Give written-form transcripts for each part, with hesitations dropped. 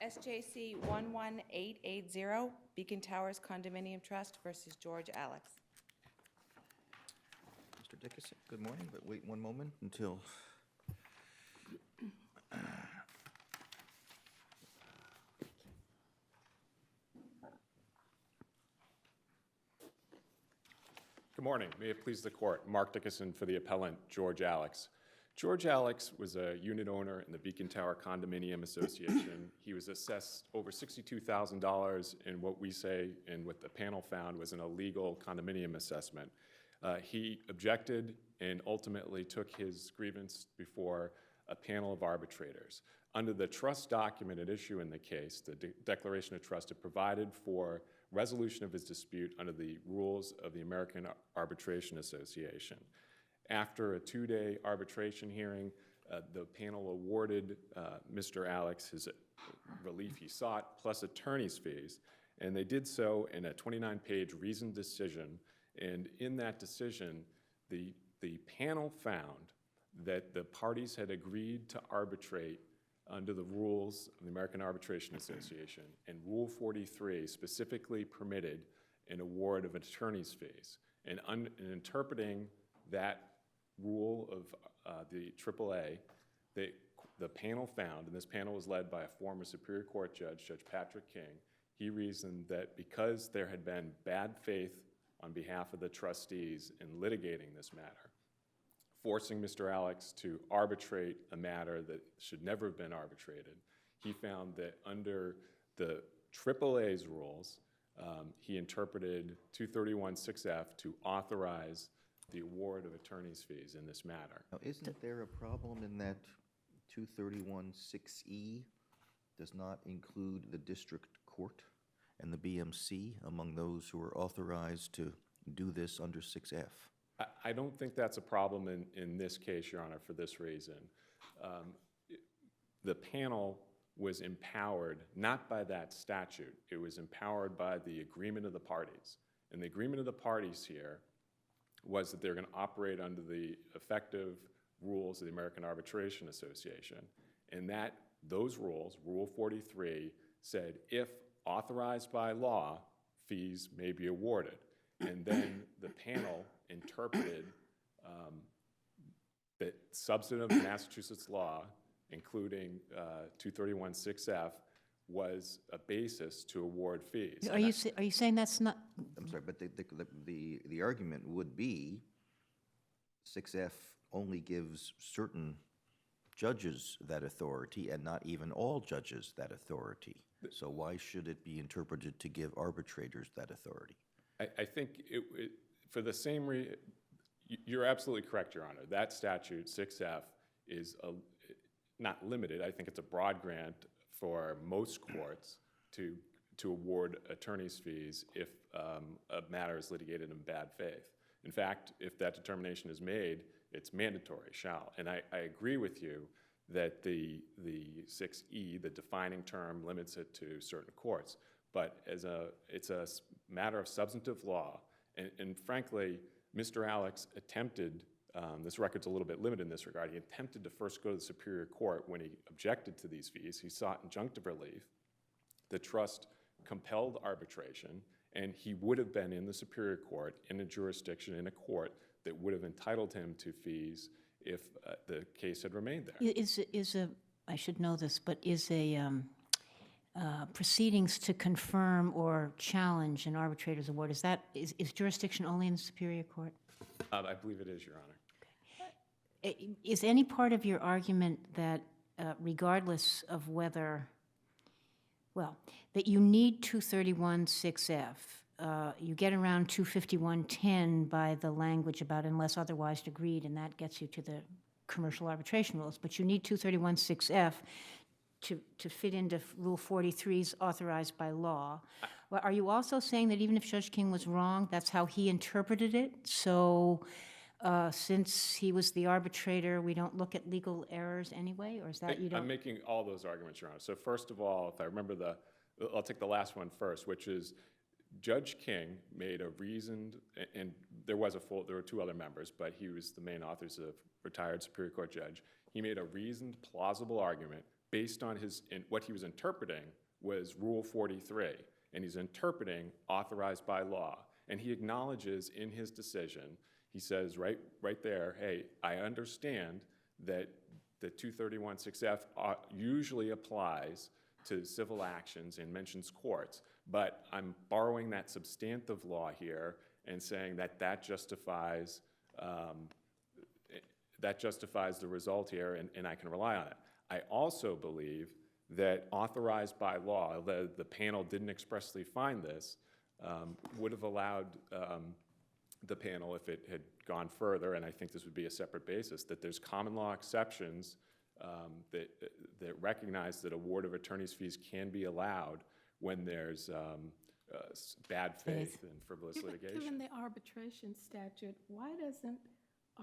SJC-11880, Beacon Towers Condominium Trust versus George Alex. Mr. Dickinson, good morning, but wait one moment until... Good morning. May it please the court. Mark Dickinson for the appellant, George Alex. George Alex was a unit owner in the Beacon Tower Condominium Association. He was assessed over $62,000 in what we say and what the panel found was an illegal condominium assessment. He objected and ultimately took his grievance before a panel of arbitrators. Under the trust document at issue in the case, the Declaration of Trust, it provided for resolution of his dispute under the rules of the American Arbitration Association. After a two-day arbitration hearing, the panel awarded Mr. Alex his relief he sought, plus attorney's fees, and they did so in a 29-page reasoned decision. And in that decision, the panel found that the parties had agreed to arbitrate under the rules of the American Arbitration Association, and Rule 43 specifically permitted an award of attorney's fees. And in interpreting that rule of the AAA, the panel found, and this panel was led by a former Superior Court judge, Judge Patrick King, he reasoned that because there had been bad faith on behalf of the trustees in litigating this matter, forcing Mr. Alex to arbitrate a matter that should never have been arbitrated, he found that under the AAA's rules, he interpreted 231-6F to authorize the award of attorney's fees in this matter. Now, isn't there a problem in that 231-6E does not include the district court and the BMC among those who are authorized to do this under 6F? I don't think that's a problem in this case, Your Honor, for this reason. The panel was empowered not by that statute. It was empowered by the agreement of the parties. And the agreement of the parties here was that they're going to operate under the effective rules of the American Arbitration Association. And those rules, Rule 43, said if authorized by law, fees may be awarded. And then the panel interpreted that substantive Massachusetts law, including 231-6F, was a basis to award fees. Are you saying that's not? I'm sorry, but the argument would be 6F only gives certain judges that authority and not even all judges that authority. So why should it be interpreted to give arbitrators that authority? I think for the same reason, you're absolutely correct, Your Honor. That statute, 6F, is not limited. I think it's a broad grant for most courts to award attorney's fees if a matter is litigated in bad faith. In fact, if that determination is made, it's mandatory, shall. And I agree with you that the 6E, the defining term, limits it to certain courts. But it's a matter of substantive law. And frankly, Mr. Alex attempted, this record's a little bit limited in this regard, he attempted to first go to the Superior Court when he objected to these fees. He sought injunctive relief. The trust compelled arbitration, and he would have been in the Superior Court in a jurisdiction, in a court, that would have entitled him to fees if the case had remained there. I should know this, but is proceedings to confirm or challenge an arbitrator's award, is jurisdiction only in the Superior Court? I believe it is, Your Honor. Okay. Is any part of your argument that regardless of whether, well, that you need 231-6F, you get around 251-10 by the language about unless otherwise agreed, and that gets you to the commercial arbitration rules, but you need 231-6F to fit into Rule 43's authorized by law. Well, are you also saying that even if Judge King was wrong, that's how he interpreted it? So since he was the arbitrator, we don't look at legal errors anyway, or is that you don't? I'm making all those arguments, Your Honor. So first of all, if I remember I'll take the last one first, which is Judge King made a reasoned, and there were two other members, but he was the main author, a retired Superior Court judge. He made a reasoned, plausible argument based on what he was interpreting was Rule 43, and he's interpreting authorized by law. And he acknowledges in his decision, he says right there, hey, I understand that the 231-6F usually applies to civil actions and mentions courts, but I'm borrowing that substantive law here and saying that that justifies the result here, and I can rely on it. I also believe that authorized by law, the panel didn't expressly find this, would have allowed the panel, if it had gone further, and I think this would be a separate basis, that there's common law exceptions that recognize that award of attorney's fees can be allowed when there's bad faith and frivolous litigation. Given the arbitration statute, why doesn't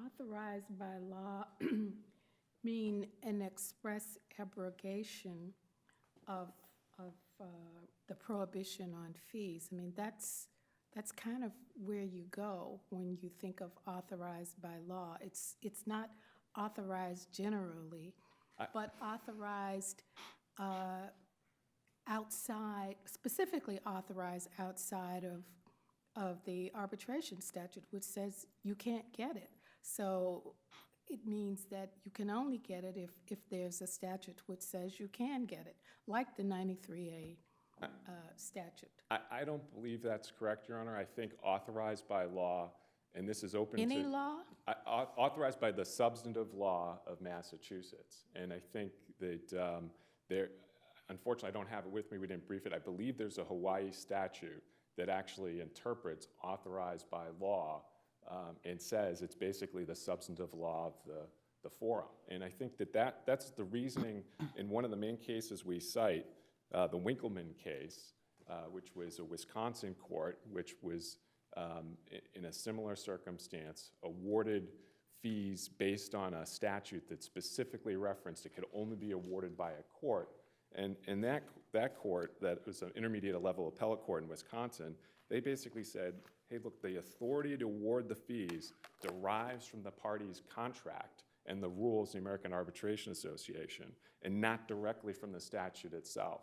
authorized by law mean an express abrogation of the prohibition on fees? I mean, that's kind of where you go when you think of authorized by law. It's not authorized generally, but authorized outside, specifically authorized outside of the arbitration statute, which says you can't get it. So it means that you can only get it if there's a statute which says you can get it, like the 93A statute. I don't believe that's correct, Your Honor. I think authorized by law, and this is open to— Any law? Authorized by the substantive law of Massachusetts. And I think that unfortunately, I don't have it with me, we didn't brief it. I believe there's a Hawaii statute that actually interprets authorized by law and says it's basically the substantive law of the forum. And I think that's the reasoning in one of the main cases we cite, the Winkleman case, which was a Wisconsin court, which was in a similar circumstance, awarded fees based on a statute that specifically referenced it could only be awarded by a court. And that court, that was an intermediate level appellate court in Wisconsin, they basically said, hey, look, the authority to award the fees derives from the party's contract and the rules of the American Arbitration Association, and not directly from the statute itself.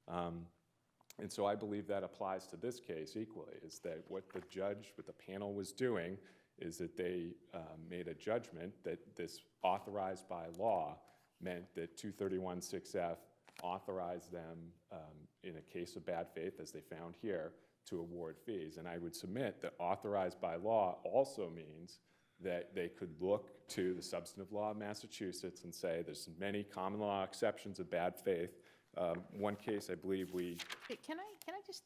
And so I believe that applies to this case equally, is that what the panel was doing is that they made a judgment that this authorized by law meant that 231-6F authorized them in a case of bad faith, as they found here, to award fees. And I would submit that authorized by law also means that they could look to the substantive law of Massachusetts and say there's many common law exceptions of bad faith. One case, I believe Can I just,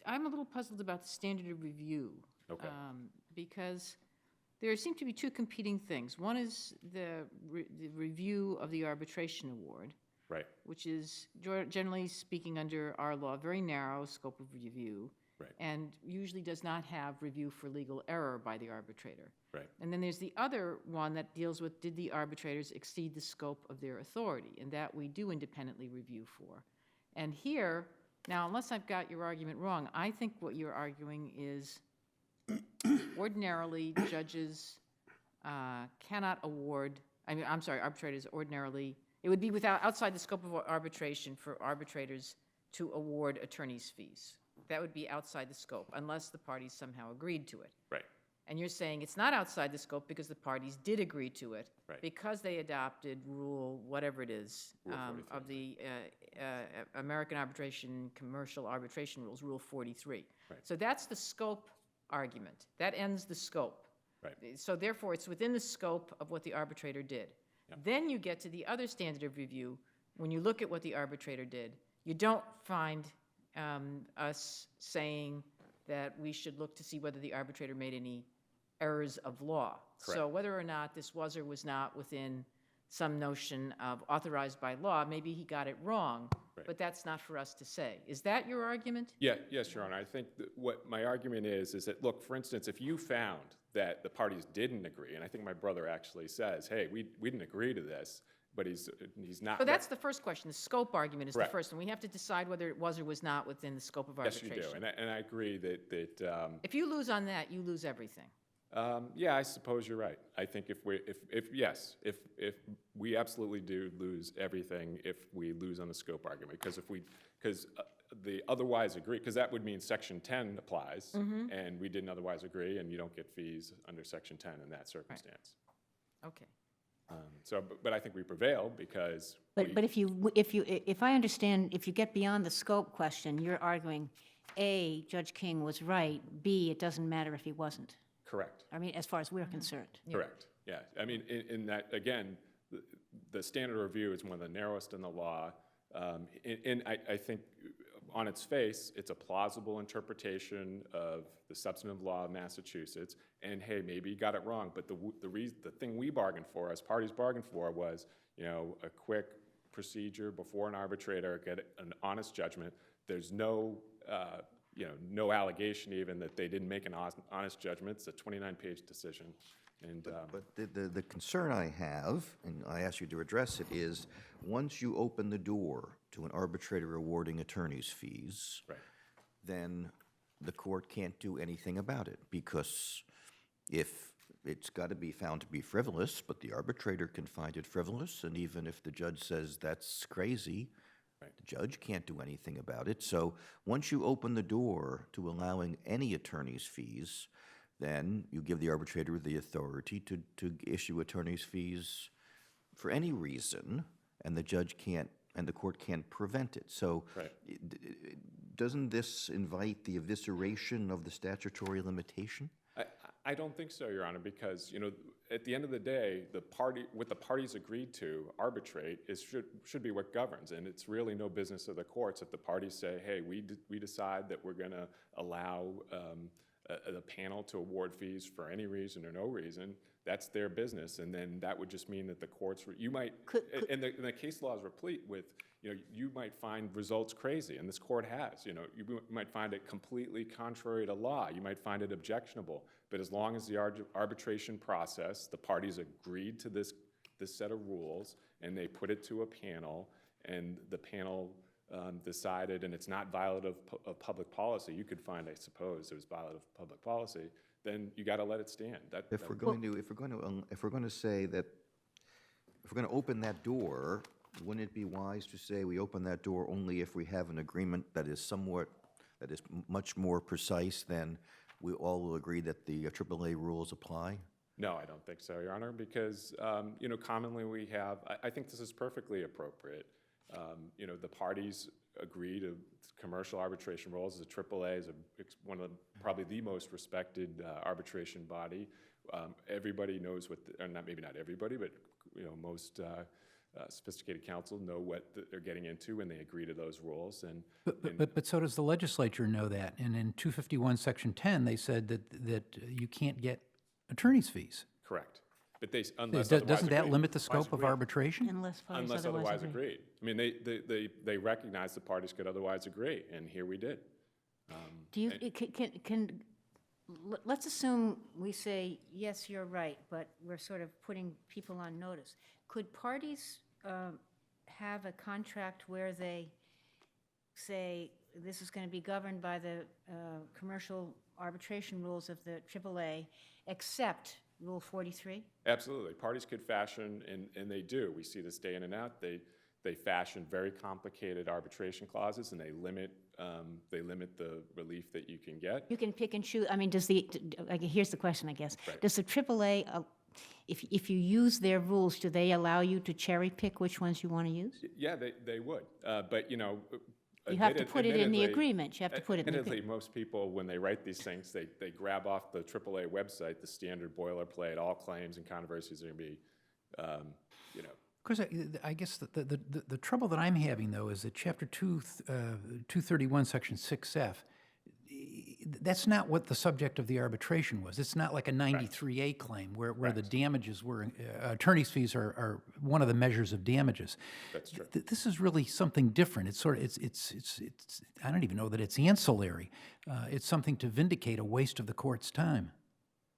I'm a little puzzled about the standard of review. Okay. Because there seem to be two competing things. One is the review of the arbitration award. Right. Which is, generally speaking, under our law, very narrow scope of review. Right. And usually does not have review for legal error by the arbitrator. Right. And then there's the other one that deals with, did the arbitrators exceed the scope of their authority? And that we do independently review for. And here, now, unless I've got your argument wrong, I think what you're arguing is ordinarily judges cannot award, arbitrators ordinarily, it would be outside the scope of arbitration for arbitrators to award attorney's fees. That would be outside the scope, unless the parties somehow agreed to it. Right. And you're saying it's not outside the scope because the parties did agree to it, Right. because they adopted rule, whatever it is, Rule of the American Arbitration Commercial Arbitration Rules, Rule 43. Right. So that's the scope argument. That ends the scope. Right. So therefore, it's within the scope of what the arbitrator did. Yep. Then you get to the other standard of review. When you look at what the arbitrator did, you don't find us saying that we should look to see whether the arbitrator made any errors of law. Correct. So whether or not this was or was not within some notion of authorized by law, maybe he got it wrong, Right. but that's not for us to say. Is that your argument? Yeah, yes, Your Honor. I think that what my argument is that, look, for instance, if you found that the parties didn't agree, and I think my brother actually says, hey, we didn't agree to this, but he's not. So that's the first question. The scope argument is Correct. the first, and we have to decide whether it was or was not within the scope of Yes, arbitration. you do, and I agree that If you lose on that, you lose everything. Yeah, I suppose you're right. I think if we absolutely do lose everything if we lose on the scope argument, because the otherwise agree, because that would mean Section 10 applies, and we didn't otherwise agree, and you don't get fees under Section 10 in that circumstance. Okay. But I think we prevail because But if I understand, if you get beyond the scope question, you're arguing, A, Judge King was right, B, it doesn't matter if he wasn't. correct. I mean, as far as we're concerned. Correct, yeah. I mean, in that, again, the standard of review is one of the narrowest in the law. And I think on its face, it's a plausible interpretation of the substantive law of Massachusetts. And hey, maybe you got it wrong, but the thing we bargained for, as parties bargained for, was, a quick procedure before an arbitrator, get an honest judgment. There's no no allegation even that they didn't make an honest judgment. It's a 29-page decision. And But the concern I have, and I ask you to address it, is once you open the door to an arbitrator awarding attorney's fees, right. then the court can't do anything about it, because if it's got to be found to be frivolous, but the arbitrator can find it frivolous, and even if the judge says that's crazy, Right. the judge can't do anything about it. So once you open the door to allowing any attorney's fees, then you give the arbitrator the authority to issue attorney's fees for any reason, and the judge can't, and the court can't prevent it. So Right. doesn't this invite the evisceration of the statutory limitation? I don't think so, Your Honor, because, at the end of the day, what the parties agreed to arbitrate should be what governs, and it's really no business of the courts if the parties say, hey, we decide that we're going to allow the panel to award fees for any reason or no reason. That's their business, and then that would just mean that the courts, and the case law is replete with, you might find results crazy, and this court has. You might find it completely contrary to law. You might find it objectionable. But as long as the arbitration process, the parties agreed to this set of rules, and they put it to a panel, and the panel decided, and it's not violative of public policy, you could find, I suppose, it was violative of public policy, then you got to let it stand. If we're going to say that, if we're going to open that door, wouldn't it be wise to say we open that door only if we have an agreement that is much more precise than we all will agree that the AAA rules apply? No, I don't think so, Your Honor, because, commonly we have, I think this is perfectly appropriate. The parties agree to commercial arbitration rules. The AAA is one of probably the most respected arbitration body. Everybody knows maybe not everybody, but most sophisticated counsel know what they're getting into when they agree to those rules. But so does the legislature know that. And in 251 Section 10, they said that you can't get attorney's fees. Correct. But unless otherwise Doesn't that agreed. limit the scope of arbitration? Unless parties Unless otherwise agree. agreed. I mean, they recognize the parties could otherwise agree, and here we did. Do you, let's assume we say, yes, you're right, but we're sort of putting people on notice. Could parties have a contract where they say, this is going to be governed by the commercial arbitration rules of the AAA, except Rule 43? Absolutely. Parties could fashion, and they do. We see this day in and out. They fashion very complicated arbitration clauses, and they limit the relief that you can get. You can pick and choose. I mean, here's the question, I guess. Right. Does the AAA, if you use their rules, do they allow you to cherry pick which ones you want to use? Yeah, they would. But, You have to put it in the agreement. You have to put it in the admittedly, agreement. most people, when they write these things, they grab off the AAA website, the standard boilerplate, all claims and controversies are going to be, Of course, I guess the trouble that I'm having, though, is that Chapter 231, Section 6F, that's not what the subject of the arbitration was. It's not like a 93A claim where the damages were, attorney's fees are one of the measures of damages. That's true. This is really something different. It's sort of, it's I don't even know that it's ancillary. It's something to vindicate a waste of the court's time.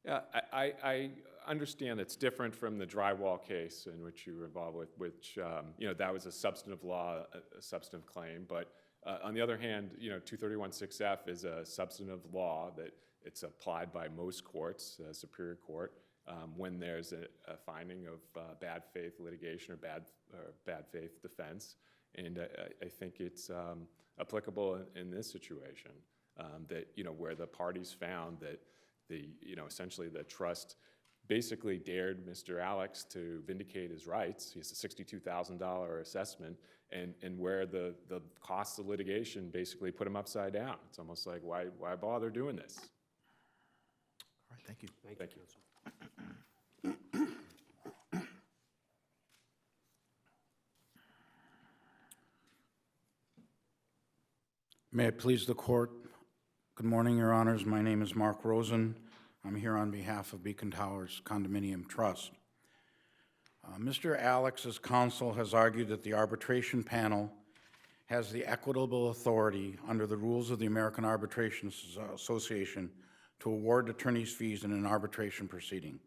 Yeah, I understand it's different from the drywall case in which you were involved with, which, that was a substantive law, a substantive claim. But on the other hand, 231 6F is a substantive law that It's applied by most courts, Superior Court, when there's a finding of bad faith litigation or bad faith defense. And I think it's applicable in this situation, that, where the parties found that essentially the trust basically dared Mr. Alex to vindicate his rights. He has a $62,000 assessment, and where the costs of litigation basically put him upside down. It's almost like, why bother doing this? All right, thank you. Thank you. May it please the court. Good morning, Your Honors. My name is Mark Rosen. I'm here on behalf of Beacon Towers Condominium Trust. Mr. Alex's counsel has argued that the arbitration panel has the equitable authority under the rules of the American Arbitration Association to award attorney's fees in an arbitration proceeding.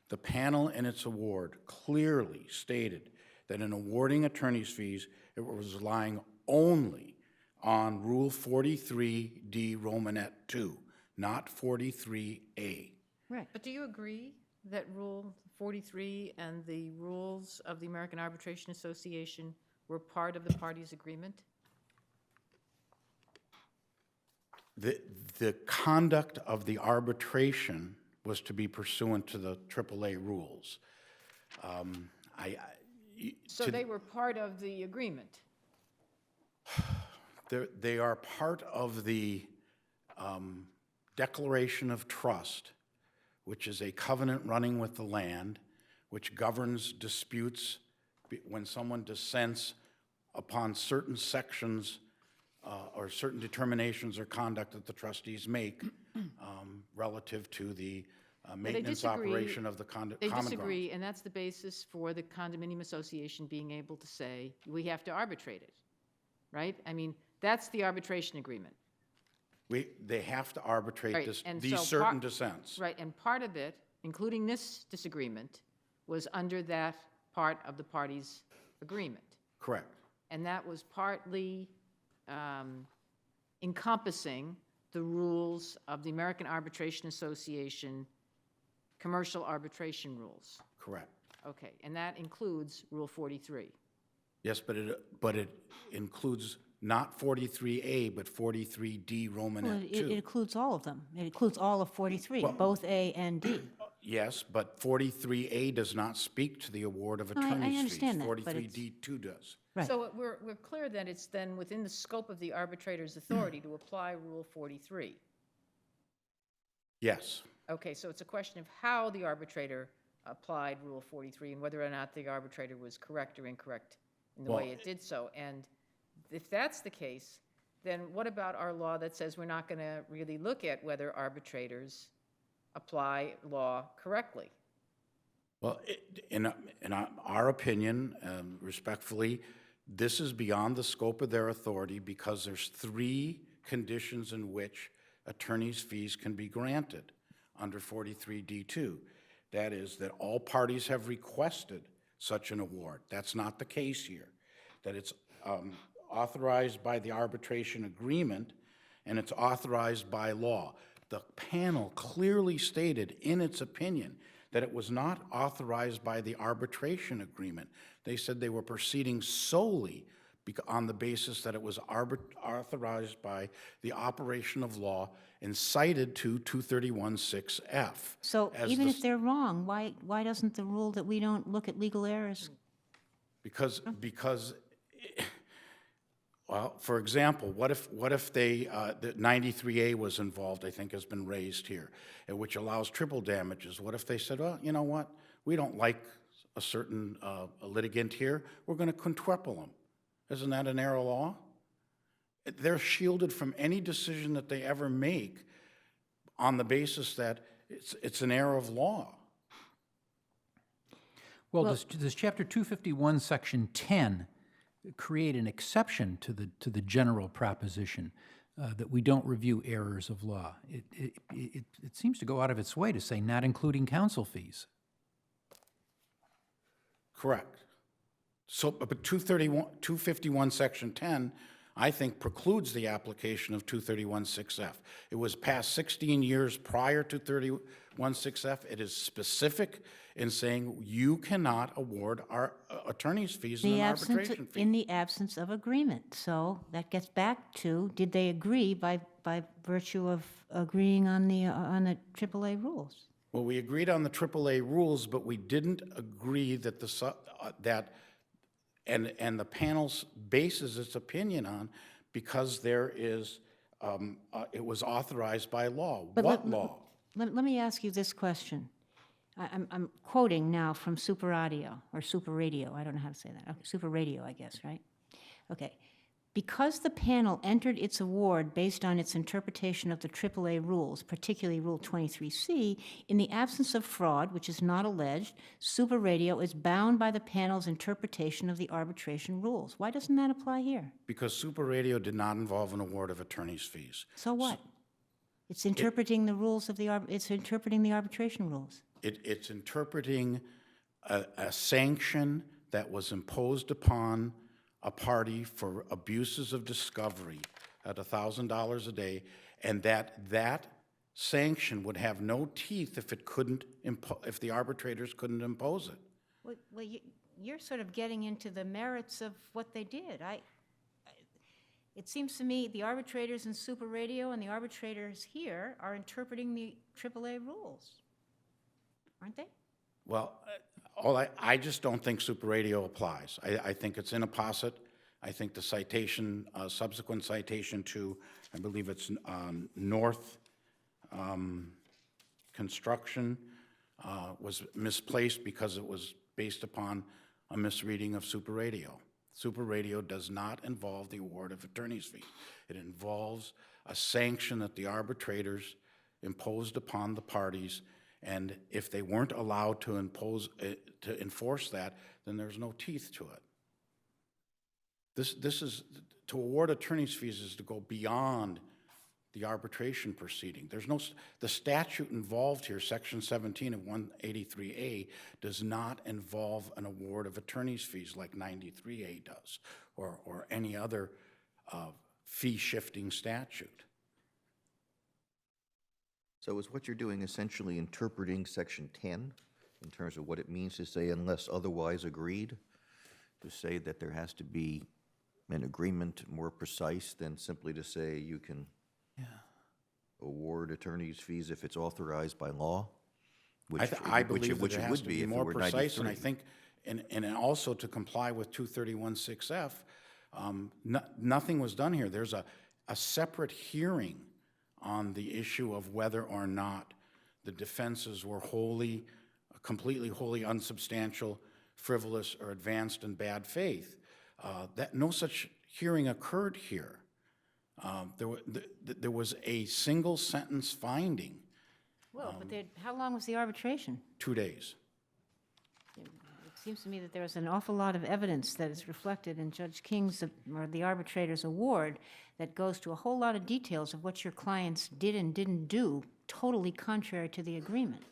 The panel in its award clearly stated that in awarding attorney's fees, it was relying only on Rule 43D Romanet 2, not 43A. Right. But do you agree that Rule 43 and the rules of the American Arbitration Association were part of the parties' agreement? The conduct of the arbitration was to be pursuant to the AAA rules. So they were part of the agreement? They are part of the Declaration of Trust, which is a covenant running with the land, which governs disputes when someone dissents upon certain sections or certain determinations or conduct that the trustees make relative to the maintenance operation of the common They ground. disagree, and that's the basis for the condominium association being able to say, we have to arbitrate it, right? I mean, that's the arbitration agreement. They have to arbitrate Right, and these so certain dissents. Right, and part of it, including this disagreement, was under that part of the parties' agreement. Correct. And that was partly encompassing the rules of the American Arbitration Association commercial arbitration rules. Correct. Okay, and that includes Rule 43. Yes, but it includes not 43A, but 43D Well, Romanet it 2. includes all of them. It includes all of 43, both A and D. Yes, but 43A does not speak to the award of No, I attorney's fees. understand that, but it's- 43D2 does. Right. So we're clear that it's then within the scope of the arbitrator's authority to apply Rule 43. Yes. Okay, so it's a question of how the arbitrator applied Rule 43 and whether or not the arbitrator was correct or incorrect in the way Well- it did so. And if that's the case, then what about our law that says we're not going to really look at whether arbitrators apply law correctly? Well, in our opinion, respectfully, this is beyond the scope of their authority because there's 3 conditions in which attorney's fees can be granted under 43D2. That is, that all parties have requested such an award. That's not the case here. That it's authorized by the arbitration agreement and it's authorized by law. The panel clearly stated in its opinion that it was not authorized by the arbitration agreement. They said they were proceeding solely on the basis that it was authorized by the operation of law and cited to 231-6F. So as even the- if they're wrong, why doesn't the rule that we don't look at legal errors? Because, well, for example, what if the 93A was involved, I think has been raised here, which allows triple damages. What if they said, well, you know what, we don't like a certain litigant here, we're going to quintuple them. Isn't that an error of law? They're shielded from any decision that they ever make on the basis that it's an error of law. Well, does Chapter 251, Section 10 create an exception to the general proposition that we don't review errors of law? It seems to go out of its way to say not including counsel fees. Correct. So, but 251, Section 10 I think precludes the application of 231-6F. It was passed 16 years prior to 231-6F. It is specific in saying you cannot award our attorney's fees and an arbitration fee. In the absence of agreement. So that gets back to, did they agree by virtue of agreeing on the AAA rules? Well, we agreed on the AAA rules, but we didn't agree that and the panel's bases its opinion on, because there is, it was authorized by law. But What law? Let me ask you this question. I'm quoting now from Super Audio, or Super Radio, I don't know how to say that. Okay, Super Radio, I guess, right? Okay. Because the panel entered its award based on its interpretation of the AAA rules, particularly Rule 23C, in the absence of fraud, which is not alleged, Super Radio is bound by the panel's interpretation of the arbitration rules. Why doesn't that apply here? Because Super Radio did not involve an award of attorney's fees. So what? It's interpreting the rules of it's interpreting the arbitration rules. It's interpreting a sanction that was imposed upon a party for abuses of discovery at $1,000 a day, and that sanction would have no teeth if it couldn't if the arbitrators couldn't impose it. Well, you're sort of getting into the merits of what they did. It seems to me the arbitrators in Super Radio and the arbitrators here are interpreting the AAA rules, aren't they? Well, I just don't think Super Radio applies. I think it's inapposite. I think the citation, subsequent citation to, I believe it's North Construction, was misplaced because it was based upon a misreading of Super Radio. Super Radio does not involve the award of attorney's fees. It involves a sanction that the arbitrators imposed upon the parties, and if they weren't allowed to enforce that, then there's no teeth to it. This is, to award attorney's fees is to go beyond the arbitration proceeding. The statute involved here, Section 17 of 183A, does not involve an award of attorney's fees like 93A does, or any other fee-shifting statute. So is what you're doing essentially interpreting Section 10 in terms of what it means to say unless otherwise agreed? To say that there has to be an agreement more precise than simply to say you can award attorney's fees if it's authorized by law? I believe that it has to be if it more were precise, and 93. I think, and also to comply with 231-6F, nothing was done here. There's a separate hearing on the issue of whether or not the defenses were completely wholly unsubstantial, frivolous, or advanced in bad faith. That no such hearing occurred here. There was a single sentence finding. Well, but how long was the arbitration? 2 days. It seems to me that there's an awful lot of evidence that is reflected in Judge King's, or the arbitrator's award, that goes to a whole lot of details of what your clients did and didn't do, totally contrary to the agreement.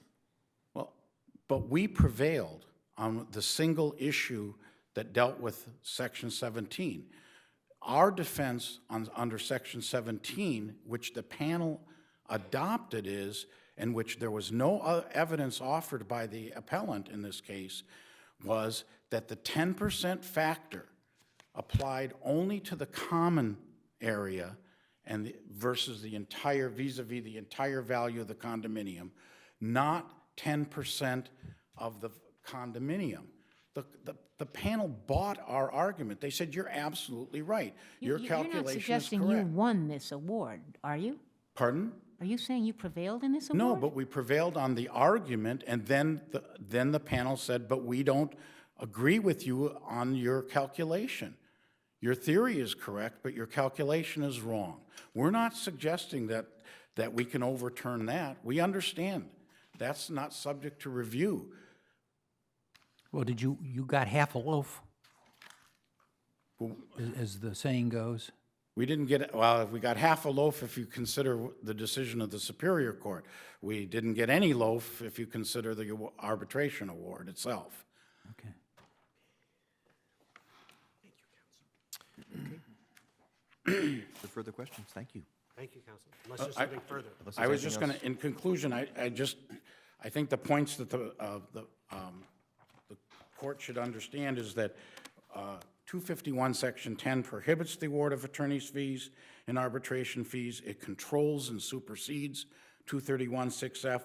Well, but we prevailed on the single issue that dealt with Section 17. Our defense under Section 17, which the panel adopted, in which there was no evidence offered by the appellant in this case, was that the 10% factor applied only to the common area and versus the entire, vis-a-vis the entire value of the condominium, not 10% of the condominium. The panel bought our argument. They said, you're absolutely right. Your calculation is correct. You're not suggesting you won this award, are you? Pardon? Are you saying you prevailed in this award? No, but we prevailed on the argument, and then the panel said, but we don't agree with you on your calculation. Your theory is correct, but your calculation is wrong. We're not suggesting that we can overturn that. We understand. That's not subject to review. Well, you got half a loaf, as the saying goes? We didn't get, well, we got half a loaf if you consider the decision of the Superior Court. We didn't get any loaf if you consider the arbitration award itself. Okay. No further questions? Thank you. Thank you, counsel. Unless there's something further. Unless I there's was just anything going to, in conclusion, I think the points that the court should understand is that 251, Section 10 prohibits the award of attorney's fees and arbitration fees. It controls and supersedes 231, 6F.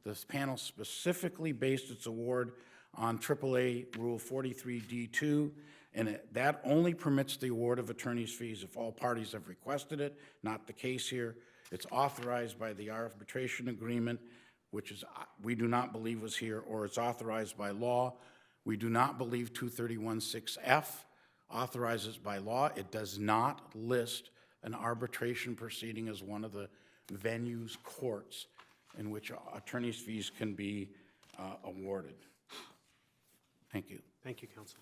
This panel specifically based its award on AAA Rule 43D2, and that only permits the award of attorney's fees if all parties have requested it, not the case here. It's authorized by the arbitration agreement, which is, we do not believe was here, or it's authorized by law. We do not believe 231 6F authorizes by law. It does not list an arbitration proceeding as one of the venues, courts, in which attorney's fees can be awarded. Thank you. Thank you, counsel.